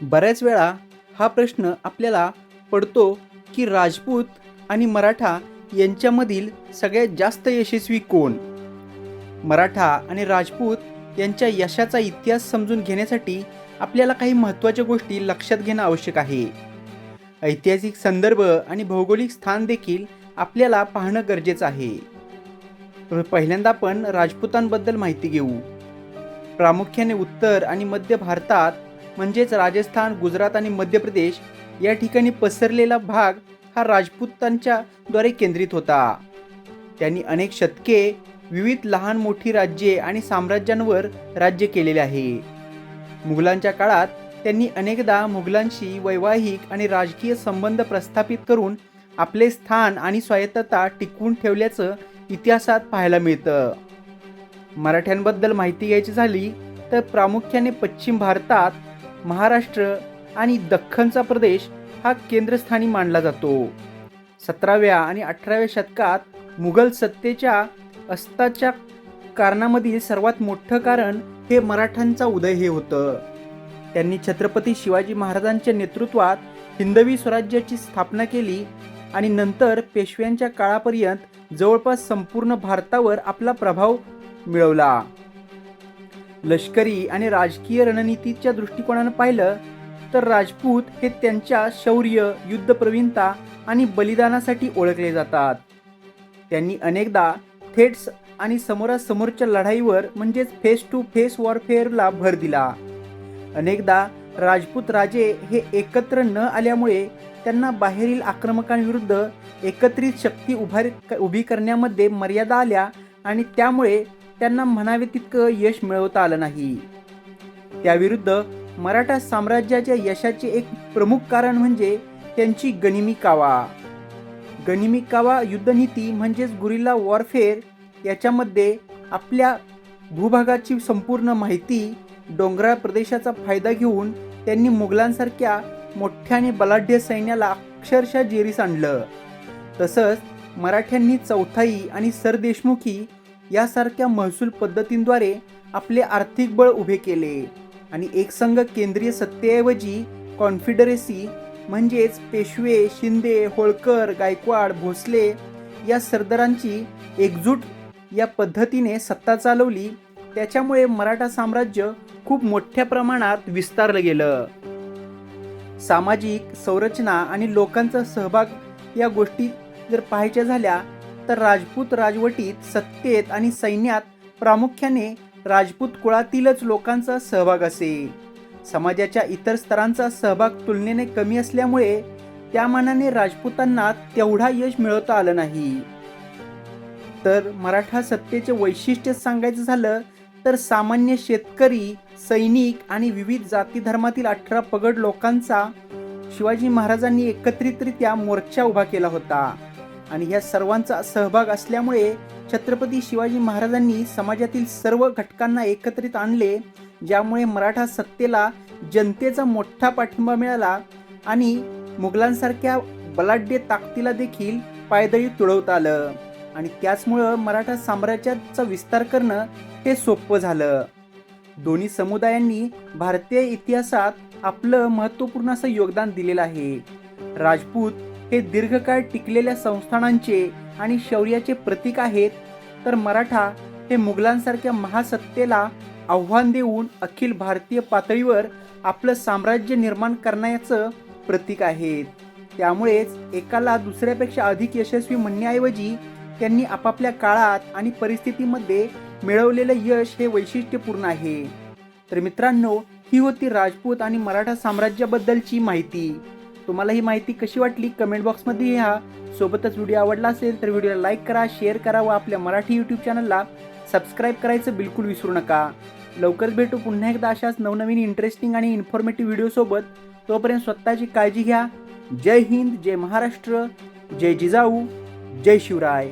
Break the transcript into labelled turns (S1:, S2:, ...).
S1: बऱ्याच वेळा हा प्रश्न आपल्याला पडतो की राजपूत आणि मराठा यांच्यामधील सगळ्यात जास्त यशस्वी कोण? मराठा आणि राजपूत यांच्या यशाचा इतिहास समजून घेण्यासाठी आपल्याला काही महत्त्वाच्या गोष्टी लक्षात घेणं आवश्यक आहे. ऐतिहासिक संदर्भ आणि भौगोलिक स्थान देखील आपल्याला पाहणं गरजेचं आहे. पहिल्यांदा आपण राजपूतांबद्दल माहिती घेऊ. प्रामुख्याने उत्तर आणि मध्य भारतात म्हणजेच राजस्थान, गुजरात आणि मध्य प्रदेश या ठिकाणी पसरलेला भाग हा राजपूतांच्या द्वारे केंद्रित होता. त्यांनी अनेक शतके विविध लहान मोठी राज्ये आणि साम्राज्यांवर राज्य केलेले आहे. मुघलांच्या काळात त्यांनी अनेकदा मुघलांशी वैवाहिक आणि राजकीय संबंध प्रस्थापित करून आपले स्थान आणि स्वायत्तता टिकवून ठेवल्याचं इतिहासात पाहायला मिळतं. मराठ्यांबद्दल माहिती घ्यायची झाली तर प्रामुख्याने पश्चिम भारतात महाराष्ट्र आणि दख्खनचा प्रदेश हा केंद्रस्थानी मानला जातो. 17व्या आणि 18व्या शतकात मुघल सत्तेच्या अस्ताच्या कारणामधील सर्वात मोठं कारण हे मराठ्यांचा उदय हे होतं. त्यांनी छत्रपती शिवाजी महाराजांच्या नेतृत्वात हिंदवी स्वराज्याची स्थापना केली आणि नंतर पेशव्यांच्या काळापर्यंत जवळपास संपूर्ण भारतावर आपला प्रभाव मिळवला. लष्करी आणि राजकीय रणनीतीच्या दृष्टिकोनानं पाहिलं तर राजपूत हे त्यांच्या शौर्य, युद्धप्रवीणता आणि बलिदानासाठी ओळखले जातात. त्यांनी अनेकदा थेट आणि समोरासमोरच्या लढाईवर म्हणजेच फेस टू फेस वॉरफेअरला भर दिला. अनेकदा राजपूत राजे हे एकत्र न आल्यामुळे त्यांना बाहेरील आक्रमकांविरुद्ध एकत्रित शक्ती उभी करण्यामध्ये मर्यादा आल्या आणि त्यामुळे त्यांना म्हणावे तितकं यश मिळवता आलं नाही. त्याविरुद्ध मराठा साम्राज्याच्या यशाचे एक प्रमुख कारण म्हणजे त्यांची गनिमी कावा. गनिमी कावा युद्धनीती म्हणजेच गुरिल्ला वॉरफेअर. याच्यामध्ये आपल्या भूभागाची संपूर्ण माहिती, डोंगराळ प्रदेशाचा फायदा घेऊन त्यांनी मुघलांसारख्या मोठ्या आणि बलाढ्य सैन्याला अक्षरशः जेरीस आणलं. तसंच मराठ्यांनी चौथाई आणि सरदेशमुखी यासारख्या महसूल पद्धतींद्वारे आपले आर्थिक बळ उभे केले आणि एकसंघ केंद्रीय सत्तेऐवजी कॉन्फिडरेसी म्हणजेच पेशवे, शिंदे, होळकर, गायकवाड, भोसले या सरदारांची एकजूट या पद्धतीने सत्ता चालवली. त्याच्यामुळे मराठा साम्राज्य खूप मोठ्या प्रमाणात विस्तारलं गेलं. सामाजिक संरचना आणि लोकांचा सहभाग या गोष्टी जर पाहायच्या झाल्या तर राजपूत राजवटीत सत्तेत आणि सैन्यात प्रामुख्याने राजपूत कुळातीलच लोकांचा सहभाग असे. समाजाच्या इतर स्तरांचा सहभाग तुलनेने कमी असल्यामुळे त्या मानाने राजपूतांना तेवढा यश मिळवता आलं नाही. तर मराठा सत्तेचे वैशिष्ट्य सांगायचं झालं तर सामान्य शेतकरी, सैनिक आणि विविध जाती धर्मातील 18 पगड लोकांचा शिवाजी महाराजांनी एकत्रितरित्या मोर्चा उभा केला होता आणि या सर्वांचा सहभाग असल्यामुळे छत्रपती शिवाजी महाराजांनी समाजातील सर्व घटकांना एकत्रित आणले, ज्यामुळे मराठा सत्तेला जनतेचा मोठा पाठिंबा मिळाला आणि मुघलांसारख्या बलाढ्य ताकदीला देखील पायदळी तुडवता आलं आणि त्याचमुळं मराठा साम्राज्याचा विस्तार करणं हे सोपं झालं. दोन्ही समुदायांनी भारतीय इतिहासात आपलं महत्त्वपूर्ण असं योगदान दिलेलं आहे. राजपूत हे दीर्घकाळ टिकलेल्या संस्थानांचे आणि शौर्याचे प्रतीक आहेत, तर मराठा हे मुघलांसारख्या महासत्तेला आव्हान देऊन अखिल भारतीय पातळीवर आपलं साम्राज्य निर्माण करण्याचं प्रतीक आहेत. त्यामुळेच एकाला दुसऱ्यापेक्षा अधिक यशस्वी म्हणण्याऐवजी त्यांनी आपापल्या काळात आणि परिस्थितीमध्ये मिळवलेलं यश हे वैशिष्ट्यपूर्ण आहे. तर मित्रांनो, ही होती राजपूत आणि मराठा साम्राज्याबद्दलची माहिती. तुम्हाला ही माहिती कशी वाटली कमेंट बॉक्समध्ये लिहा. सोबतच व्हिडिओ आवडला असेल तर व्हिडिओला लाईक करा, शेअर करा व आपल्या मराठी यूट्यूब चॅनलला सबस्क्राईब करायचं बिलकुल विसरू नका. लवकरच भेटू पुन्हा एकदा अशाच नवनवीन इंटरेस्टिंग आणि इन्फॉर्मेटिव्ह व्हिडिओसोबत. तोपर्यंत स्वतःची काळजी घ्या. जय हिंद, जय महाराष्ट्र, जय जिजाऊ, जय शिवराय.